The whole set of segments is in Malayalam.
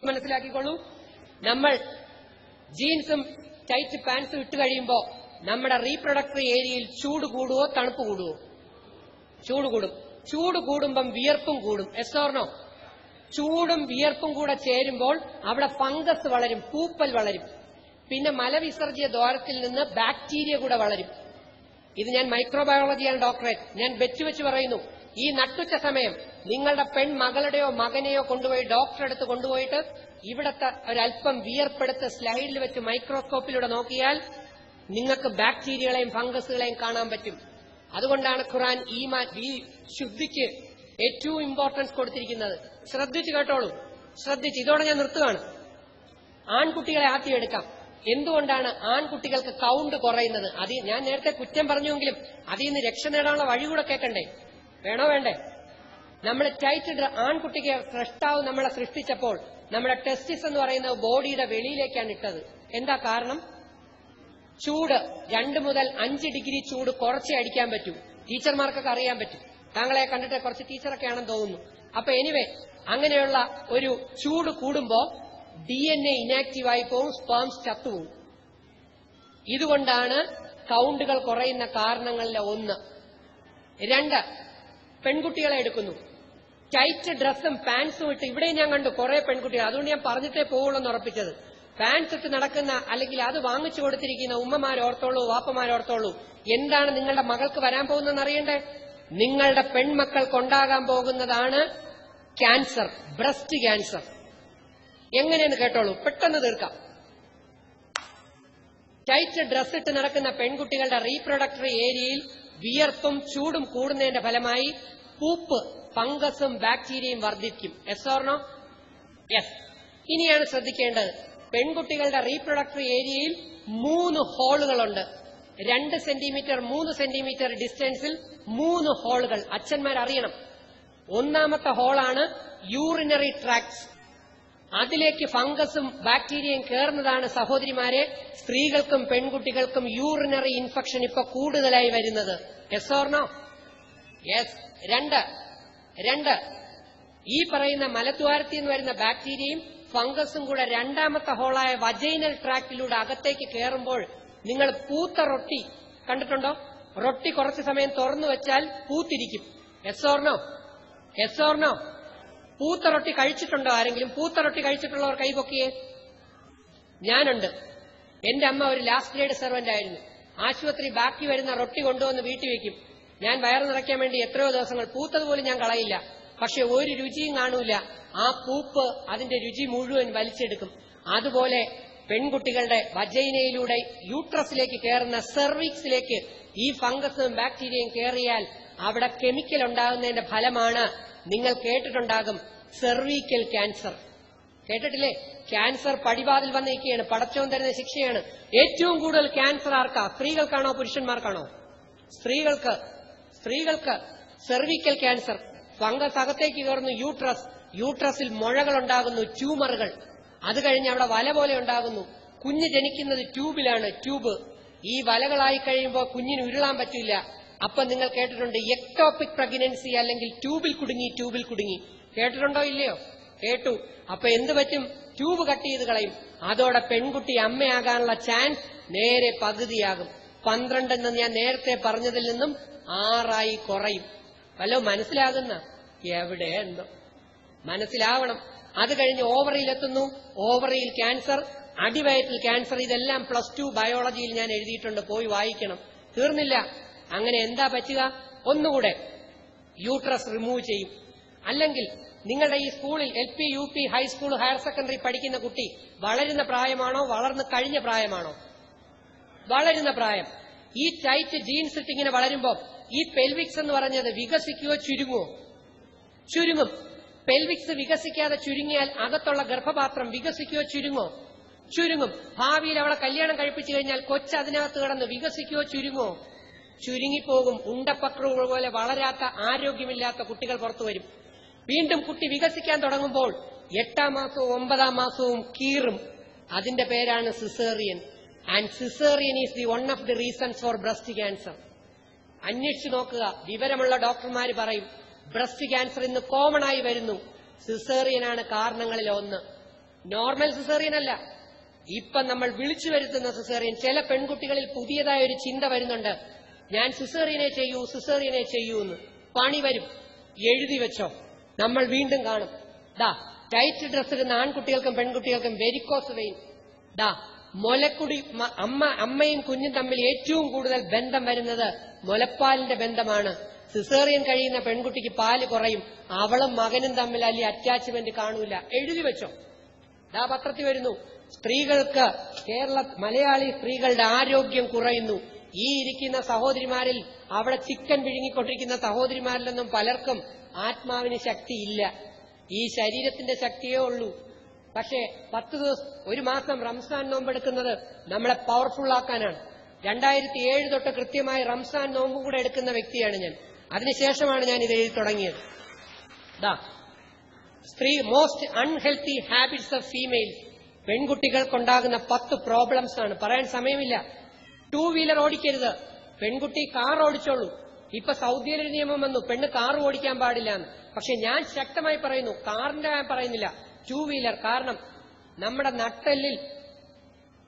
മനസ്സിലാക്കിക്കൊള്ളൂ. നമ്മൾ ജീൻസും ടൈറ്റ് പാൻസും ഇട്ട് കഴിയുമ്പോൾ നമ്മുടെ റീപ്രൊഡക്ടറി ഏരിയയിൽ ചൂട് കൂടുവോ തണുപ്പ് കൂടുവോ? ചൂട് കൂടും. ചൂട് കൂടുമ്പം വിയർപ്പും കൂടും. Yes or no? ചൂടും വിയർപ്പും കൂടെ ചേരുമ്പോൾ അവിടെ ഫംഗസ് വളരും, പൂപ്പൽ വളരും. പിന്നെ മലവിസർജ്യ ദ്വാരത്തിൽ നിന്ന് ബാക്ടീരിയ കൂടെ വളരും. ഇത് ഞാൻ മൈക്രോബയോളജിയാണ് ഡോക്ടറേറ്റ്. ഞാൻ വെച്ച് പറയുന്നു, ഈ നട്ടുച്ച സമയം നിങ്ങളുടെ പെൺമകളുടെയോ മകനെയോ കൊണ്ടുപോയി ഡോക്ടറെ അടുത്ത് കൊണ്ടുപോയിട്ട് ഇവിടത്തെ ഒരല്പം വിയർപ്പെടുത്ത് സ്ലൈഡിൽ വെച്ച് മൈക്രോസ്കോപ്പിലൂടെ നോക്കിയാൽ നിങ്ങൾക്ക് ബാക്ടീരിയകളെയും ഫംഗസുകളെയും കാണാൻ പറ്റും. അതുകൊണ്ടാണ് ഖുർആൻ ഈ ശുദ്ധിക്ക് ഏറ്റവും ഇമ്പോർട്ടൻസ് കൊടുത്തിരിക്കുന്നത്. ശ്രദ്ധിച്ചു കേട്ടോളൂ, ശ്രദ്ധിച്ച്. ഇതോടെ ഞാൻ നിർത്തുകയാണ്. ആൺകുട്ടികളെ ആദ്യം എന്തുകൊണ്ടാണ് ആൺകുട്ടികൾക്ക് കൗണ്ട് കുറയുന്നത്? അത് ഞാൻ നേരത്തെ കുറ്റം പറഞ്ഞുവെങ്കിലും അതിൽ നിന്ന് രക്ഷ നേടാനുള്ള വഴി കൂടെ കേൾക്കണ്ടേ? വേണോ വേണ്ടേ? നമ്മൾ ടൈറ്റ് ആൺകുട്ടിക്ക് സൃഷ്ടാവ് നമ്മളെ സൃഷ്ടിച്ചപ്പോൾ നമ്മുടെ ടെസ്റ്റിസ് എന്ന് പറയുന്നത് ബോഡിയുടെ വെളിയിലേക്കാണ് ഇട്ടത്. എന്താ കാരണം? ചൂട് 2 മുതൽ 5 ഡിഗ്രി ചൂട് കുറച്ചേ അടിക്കാൻ പറ്റൂ. ടീച്ചർമാർക്കൊക്കെ അറിയാൻ പറ്റും. താങ്കളെ കണ്ടിട്ട് കുറച്ച് ടീച്ചറൊക്കെ ആണെന്ന് തോന്നുന്നു. അപ്പൊ എനിവേ, അങ്ങനെയുള്ള ഒരു ചൂട് കൂടുമ്പോ DNA ഇനാക്റ്റീവായി പോവും, സ്പേംസ് ചത്തുപോകും. ഇതുകൊണ്ടാണ് കൗണ്ടുകൾ കുറയുന്ന കാരണങ്ങളിൽ ഒന്ന്. 2, പെൺകുട്ടികളെ എടുക്കുന്നു. ടൈറ്റ് ഡ്രസ്സും പാൻസും ഇട്ട് ഇവിടെയും ഞാൻ കണ്ടു കുറെ പെൺകുട്ടികൾ. അതുകൊണ്ട് ഞാൻ പറഞ്ഞിട്ടേ പോവുള്ളൂ എന്ന് ഉറപ്പിച്ചത്. പാൻസ് ഇട്ട് നടക്കുന്ന അല്ലെങ്കിൽ അത് വാങ്ങിച്ചു കൊടുത്തിരിക്കുന്ന ഉമ്മമാരോർത്തോളൂ, വാപ്പമാരോർത്തോളൂ. എന്താണ് നിങ്ങളുടെ മകൾക്ക് വരാൻ പോകുന്നതെന്ന് അറിയണ്ടേ? നിങ്ങളുടെ പെൺമക്കൾക്കുണ്ടാകാൻ പോകുന്നതാണ് ക്യാൻസർ, ബ്രസ്റ്റ് ക്യാൻസർ. എങ്ങനെയെന്ന് കേട്ടോളൂ, പെട്ടെന്ന് തീർക്കാം. ടൈറ്റ് ഡ്രസ് ഇട്ട് നടക്കുന്ന പെൺകുട്ടികളുടെ റീപ്രൊഡക്ടറി ഏരിയയിൽ വിയർപ്പും ചൂടും കൂടുന്നതിന്റെ ഫലമായി പൂപ്പ്, ഫംഗസും ബാക്ടീരിയയും വർദ്ധിക്കും. Yes or no? യെസ്. ഇനിയാണ് ശ്രദ്ധിക്കേണ്ടത്, പെൺകുട്ടികളുടെ റീപ്രൊഡക്ടറി ഏരിയയിൽ 3 ഹോളുകളുണ്ട്. 2 സെന്റിമീറ്റർ 3 സെന്റിമീറ്റർ ഡിസ്റ്റൻസിൽ 3 ഹോളുകൾ. അച്ഛന്മാരറിയണം. ഒന്നാമത്തെ ഹോളാണ് യൂറിനറി ട്രാക്ട്സ്. അതിലേക്ക് ഫംഗസും ബാക്ടീരിയയും കയറുന്നതാണ് സഹോദരിമാരെ സ്ത്രീകൾക്കും പെൺകുട്ടികൾക്കും യൂറിനറി ഇൻഫെക്ഷൻ ഇപ്പൊ കൂടുതലായി വരുന്നത്. Yes or no? യെസ്. 2 ഈ പറയുന്ന മലദ്വാരത്തിൽ നിന്ന് വരുന്ന ബാക്ടീരിയയും ഫംഗസും കൂടെ രണ്ടാമത്തെ ഹോളായ വജൈനൽ ട്രാക്റ്റിലൂടെ അകത്തേക്ക് കയറുമ്പോൾ നിങ്ങൾ പൂത്ത റൊട്ടി കണ്ടിട്ടുണ്ടോ? റൊട്ടി കുറച്ചു സമയം തുറന്നു വെച്ചാൽ പൂത്തിരിക്കും. Yes or no? Yes or no? പൂത്ത റൊട്ടി കഴിച്ചിട്ടുണ്ടോ ആരെങ്കിലും? പൂത്ത റൊട്ടി കഴിച്ചിട്ടുള്ളവർ കൈപൊക്കിയേ. ഞാനുണ്ട്. എന്റെ അമ്മ ഒരു ലാസ്റ്റ് ഗ്രേഡ് സെർവന്റ് ആയിരുന്നു. ആശുപത്രി ബാക്കി വരുന്ന റൊട്ടി കൊണ്ടുവന്ന് വീട്ടിൽ വെക്കും. ഞാൻ വയറ് നിറയ്ക്കാൻ വേണ്ടി എത്രയോ ദിവസങ്ങൾ പൂത്തതുപോലും ഞാൻ കളയില്ല. പക്ഷെ ഒരു രുചിയും കാണൂല. ആ പൂപ്പ് അതിന്റെ രുചി മുഴുവൻ വലിച്ചെടുക്കും. അതുപോലെ പെൺകുട്ടികളുടെ വജൈനയിലൂടെ യൂട്രസിലേക്ക് കയറുന്ന സെർവിക്സിലേക്ക് ഈ ഫംഗസും ബാക്ടീരിയയും കയറിയാൽ അവിടെ കെമിക്കൽ ഉണ്ടാകുന്നതിന്റെ ഫലമാണ് നിങ്ങൾ കേട്ടിട്ടുണ്ടാകും സെർവിക്കൽ ക്യാൻസർ. കേട്ടിട്ടില്ലേ? ക്യാൻസർ പടിവാതിൽ വന്നിരിക്കുകയാണ്. പടച്ചോൻ തരുന്ന ശിക്ഷയാണ്. ഏറ്റവും കൂടുതൽ ക്യാൻസർ ആർക്കാ? സ്ത്രീകൾക്കാണോ പുരുഷന്മാർക്കാണോ? സ്ത്രീകൾക്ക് സെർവിക്കൽ ക്യാൻസർ. ഫംഗസ് അകത്തേക്ക് കയറുന്നു യൂട്രസിൽ മുഴകളുണ്ടാകുന്നു, ട്യൂമറുകൾ. അത് കഴിഞ്ഞ് അവിടെ വല പോലെ ഉണ്ടാകുന്നു. കുഞ്ഞ് ജനിക്കുന്നത് ട്യൂബ്. ഈ വലകളായി കഴിയുമ്പോൾ കുഞ്ഞിന് ഉരുളാൻ പറ്റില്ല. അപ്പൊ നിങ്ങൾ കേട്ടിട്ടുണ്ട് എക്ടോപിക് പ്രഗ്നൻസി, അല്ലെങ്കിൽ ട്യൂബിൽ കുടുങ്ങി. കേട്ടിട്ടുണ്ടോ ഇല്ലയോ? കേട്ടു. അപ്പൊ എന്ത് പറ്റും? ട്യൂബ് കട്ട് ചെയ്ത് കളയും. അതോടെ പെൺകുട്ടി അമ്മയാകാനുള്ള ചാൻസ് നേരെ പകുതിയാകും. 12 എന്ന് ഞാൻ നേരത്തെ പറഞ്ഞതിൽ നിന്നും 6 കുറയും. വല്ലോ മനസ്സിലാകുന്ന? എവിടെ എന്തോ മനസ്സിലാവണം. അത് കഴിഞ്ഞ് ഓവറിയിലെത്തുന്നു. ഓവറിയിൽ ക്യാൻസർ, അടിവയറ്റിൽ ക്യാൻസർ. ഇതെല്ലാം +2 ബയോളജിയിൽ ഞാൻ എഴുതിയിട്ടുണ്ട്, പോയി വായിക്കണം. തീർന്നില്ല. അങ്ങനെ എന്താ പറ്റുക? ഒന്നുകൂടെ യൂട്രസ് റിമൂവ് ചെയ്യും. അല്ലെങ്കിൽ നിങ്ങളുടെ ഈ സ്കൂളിൽ LP, UP, high school, higher secondary പഠിക്കുന്ന കുട്ടി വളരുന്ന പ്രായമാണോ വളർന്നു കഴിഞ്ഞ പ്രായമാണോ? വളരുന്ന പ്രായം. ഈ ടൈറ്റ് ജീൻസ് ഇട്ട് ഇങ്ങനെ വളരുമ്പോൾ ഈ പെൽവിക്സ് എന്ന് പറഞ്ഞത് വികസിക്കുകയോ ചുരുങ്ങും. പെൽവിക്സ് വികസിക്കാതെ ചുരുങ്ങിയാൽ അകത്തുള്ള ഗർഭപാത്രം വികസിക്കുകയോ ചുരുങ്ങും. ഭാവിയിൽ അവളെ കല്യാണം കഴിപ്പിച്ചു കഴിഞ്ഞാൽ കൊച്ച് അതിനകത്ത് കിടന്ന് വികസിക്കുകയോ ചുരുങ്ങിപ്പോകും. ഉണ്ടപ്പക്രു പോലെ വളരാത്ത, ആരോഗ്യമില്ലാത്ത കുട്ടികൾ പുറത്തു വരും. വീണ്ടും കുട്ടി വികസിക്കാൻ തുടങ്ങുമ്പോൾ 8ാം മാസവും 9ാം മാസവും കീറും. അതിന്റെ പേരാണ് caesarean. And caesarean is the one of the reasons for breast cancer. അന്വേഷിച്ചു നോക്കുക. വിവരമുള്ള ഡോക്ടർമാർ പറയും ബ്രസ്റ്റ് ക്യാൻസർ ഇന്ന് കോമൺ ആയി വരുന്നു. സിസേറിയനാണ് കാരണങ്ങളിൽ ഒന്ന്. നോർമൽ സിസേറിയൻ അല്ല. ഇപ്പൊ നമ്മൾ വിളിച്ചു വരുത്തുന്ന സിസേറിയൻ. ചില പെൺകുട്ടികളിൽ പുതിയതായ ഒരു ചിന്ത വരുന്നുണ്ട്, ഞാൻ സിസേറിയനെ ചെയ്യൂ എന്ന്. പണി വരും, എഴുതി വെച്ചോ. നമ്മൾ വീണ്ടും കാണും, ടൈറ്റ് ഡ്രസ് ഇടുന്ന ആൺകുട്ടികൾക്കും പെൺകുട്ടികൾക്കും വെരിക്കോസ് വെയിൻ. മുലക്കുടി, അമ്മയും കുഞ്ഞും തമ്മിൽ ഏറ്റവും കൂടുതൽ ബന്ധം വരുന്നത് മുലപ്പാലിന്റെ ബന്ധമാണ്. സിസേറിയൻ കഴിയുന്ന പെൺകുട്ടിക്ക് പാല് കുറയും, അവളും മകനും തമ്മിൽ അല്ലെ അറ്റാച്ച്മെന്റ് കാണൂല. എഴുതി വെച്ചോ. പത്രത്തിൽ വരുന്നു, സ്ത്രീകൾക്ക് മലയാളി സ്ത്രീകളുടെ ആരോഗ്യം കുറയുന്നു. ഈ ഇരിക്കുന്ന സഹോദരിമാരിൽ അവിടെ ചിക്കൻ വിഴുങ്ങിക്കൊണ്ടിരിക്കുന്ന സഹോദരിമാരിലൊന്നും പലർക്കും ആത്മാവിന് ശക്തിയില്ല, ഈ ശരീരത്തിന്റെ ശക്തിയേ ഉള്ളൂ. പക്ഷേ 10 ദിവസം, ഒരു മാസം റംസാൻ നോമ്പെടുക്കുന്നത് നമ്മളെ പവർഫുൾ ആക്കാനാണ്. 2007 തൊട്ട് കൃത്യമായി റംസാൻ നോമ്പും കൂടെ എടുക്കുന്ന വ്യക്തിയാണ് ഞാൻ. അതിനുശേഷമാണ് ഞാൻ ഇത് എഴുതി തുടങ്ങിയത്. Most unhealthy habits of females. പെൺകുട്ടികൾക്കുണ്ടാകുന്ന 10 പ്രോബ്ലംസ് ആണ്. പറയാൻ സമയമില്ല. 2 വീലർ ഓടിക്കരുത്, പെൺകുട്ടി കാർ ഓടിച്ചോളൂ. ഇപ്പൊ സൗദിയിലൊരു നിയമം വന്നു, പെണ്ണ് കാർ ഓടിക്കാൻ പാടില്ല എന്ന്. പക്ഷെ ഞാൻ ശക്തമായി പറയുന്നു, കാറിന്റെ ഞാൻ പറയുന്നില്ല, 2 വീലർ. കാരണം നമ്മുടെ നട്ടെല്ലിൽ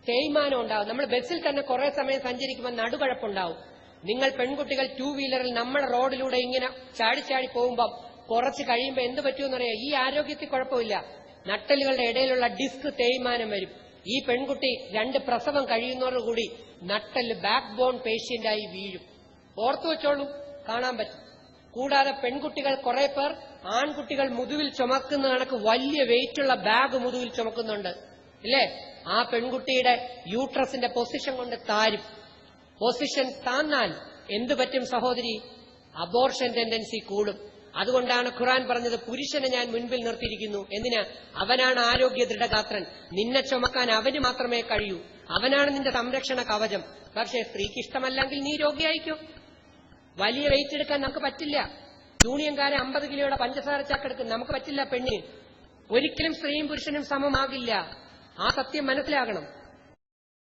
തേയ്മാനം ഉണ്ടാവും. നമ്മൾ ബസ്സിൽ തന്നെ കുറെ സമയം സഞ്ചരിക്കുമ്പോൾ നടുകഴപ്പുണ്ടാവും. നിങ്ങൾ പെൺകുട്ടികൾ 2 വീലറിൽ നമ്മുടെ റോഡിലൂടെ ഇങ്ങനെ ചാടി പോകുമ്പോൾ കുറച്ച് കഴിയുമ്പോൾ എന്ത് പറ്റുമെന്നറിയാം, ഈ ആരോഗ്യത്തിൽ കുഴപ്പമില്ല, നട്ടലുകളുടെ ഇടയിലുള്ള ഡിസ്ക് തേയ്മാനം വരും. ഈ പെൺകുട്ടി 2 പ്രസവം കഴിയുന്നതോടുകൂടി നട്ടല് ബാക്ക് ബോൺ പേഷ്യന്റായി വീഴും. ഓർത്തു വെച്ചോളൂ, കാണാൻ പറ്റും. കൂടാതെ പെൺകുട്ടികൾ കുറെ പേർ ആൺകുട്ടികൾ മുതുവിൽ ചുമക്കുന്ന കണക്ക് വലിയ വെയിറ്റുള്ള ബാഗ് മുതുവിൽ ചുമക്കുന്നുണ്ട്, ഇല്ലേ? ആ പെൺകുട്ടിയുടെ യൂട്രസിന്റെ പൊസിഷൻ കൊണ്ട് താരും. പൊസിഷൻ താന്നാൽ എന്തു പറ്റും സഹോദരി? അബോർഷൻ ടെൻഡൻസി കൂടും. അതുകൊണ്ടാണ് ഖുർആൻ പറഞ്ഞത്, പുരുഷനെ ഞാൻ മുൻപിൽ നിർത്തിയിരിക്കുന്നു. എന്തിനാ? അവനാണ് ആരോഗ്യ ദൃഢഗാത്രൻ, നിന്നെ ചുമക്കാൻ അവന് മാത്രമേ കഴിയൂ, അവനാണ് നിന്റെ സംരക്ഷണ കവചം. പക്ഷേ സ്ത്രീക്ക് ഇഷ്ടമല്ലെങ്കിൽ നീ രോഗിയായിക്കോ. വലിയ വെയിറ്റ് എടുക്കാൻ നമുക്ക് പറ്റില്ല. യൂണിയൻകാരെ 50 കിലോയുടെ പഞ്ചസാര ചാക്കെടുക്കും, നമുക്ക് പറ്റില്ല. പെണ്ണിന് ഒരിക്കലും സ്ത്രീയും പുരുഷനും സമമാകില്ല. ആ സത്യം മനസ്സിലാകണം.